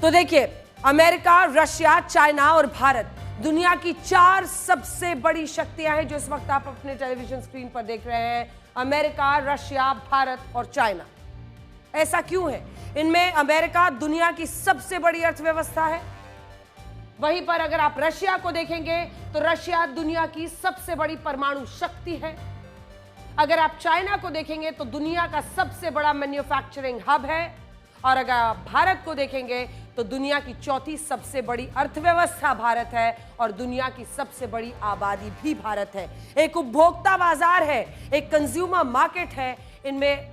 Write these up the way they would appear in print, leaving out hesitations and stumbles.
तो देखिए, America, Russia, China और भारत दुनिया की 4 सबसे बड़ी शक्तियां हैं जो इस वक्त आप अपने टेलीविजन स्क्रीन पर देख रहे हैं। अमेरिका, रशिया, भारत और चाइना। ऐसा क्यों है? इनमें अमेरिका दुनिया की सबसे बड़ी अर्थव्यवस्था है। वहीं पर अगर आप रशिया को देखेंगे तो रशिया दुनिया की सबसे बड़ी परमाणु शक्ति है। अगर आप चाइना को देखेंगे तो दुनिया का सबसे बड़ा मैन्युफैक्चरिंग हब है। और अगर आप भारत को देखेंगे तो दुनिया की 4थी सबसे बड़ी अर्थव्यवस्था भारत है और दुनिया की सबसे बड़ी आबादी भी भारत है। एक उपभोक्ता बाजार है, एक कंज्यूमर मार्केट है। इनमें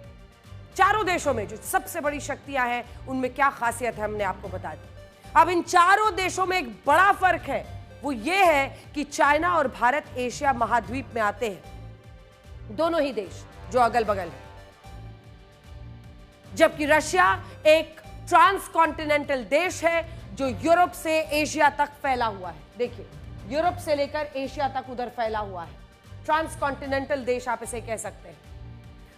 चारों देशों में जो सबसे बड़ी शक्तियां हैं उनमें क्या खासियत है हमने आपको बता दी। अब इन चारों देशों में एक बड़ा फर्क है, वो ये है कि चाइना और भारत एशिया महाद्वीप में आते हैं, दोनों ही देश जो अगल बगल है, जबकि रशिया एक ट्रांसकॉन्टिनेंटल देश है जो यूरोप से एशिया तक फैला हुआ है। देखिए, यूरोप से लेकर एशिया तक उधर फैला हुआ है। ट्रांसकॉन्टिनेंटल देश आप इसे कह सकते हैं।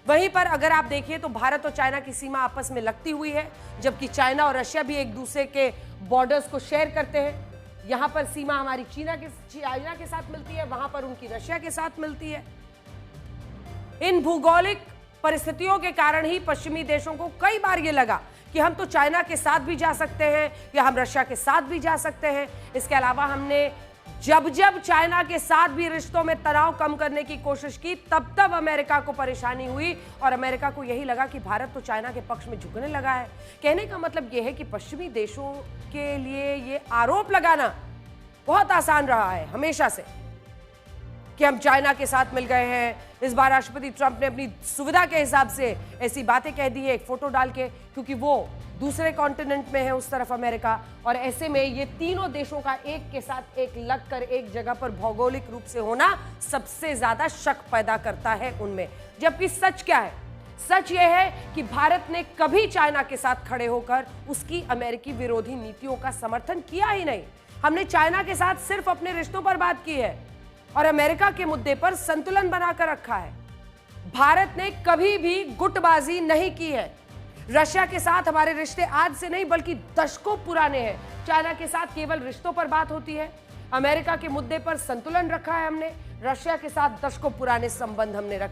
वहीं पर अगर आप देखिए तो भारत और चाइना की सीमा आपस में लगती हुई है, जबकि चाइना और रशिया भी एक दूसरे के बॉर्डर्स को शेयर करते हैं। यहां पर सीमा हमारी चाइना के साथ मिलती है, वहां पर उनकी रशिया के साथ मिलती है। इन भौगोलिक परिस्थितियों के कारण ही पश्चिमी देशों को कई बार यह लगा कि हम तो चाइना के साथ भी जा सकते हैं या हम रशिया के साथ भी जा सकते हैं। इसके अलावा हमने जब चाइना के साथ भी रिश्तों में तनाव कम करने की कोशिश की, तब अमेरिका को परेशानी हुई और अमेरिका को यही लगा कि भारत तो चाइना के पक्ष में झुकने लगा है। कहने का मतलब यह है कि पश्चिमी देशों के लिए यह आरोप लगाना बहुत आसान रहा है हमेशा से कि हम चाइना के साथ मिल गए हैं। इस बार राष्ट्रपति ट्रंप ने अपनी सुविधा के हिसाब से ऐसी बातें कह दी है, एक फोटो डाल के, क्योंकि वो दूसरे कॉन्टिनेंट में है उस तरफ अमेरिका। और ऐसे में ये तीनों देशों का एक के साथ एक लगकर एक जगह पर भौगोलिक रूप से होना सबसे ज्यादा शक पैदा करता है उनमें। जबकि सच क्या है? सच यह है कि भारत ने कभी चाइना के साथ खड़े होकर उसकी अमेरिकी विरोधी नीतियों का समर्थन किया ही नहीं। हमने चाइना के साथ सिर्फ अपने रिश्तों पर बात की है और अमेरिका के मुद्दे पर संतुलन बनाकर रखा है। भारत ने कभी भी गुटबाजी नहीं की है। रशिया के साथ हमारे रिश्ते आज से नहीं बल्कि दशकों पुराने हैं। चाइना के साथ केवल रिश्तों पर बात होती है। अमेरिका के मुद्दे पर संतुलन रखा है हमने। रशिया के साथ दशकों पुराने संबंध हमने रखे।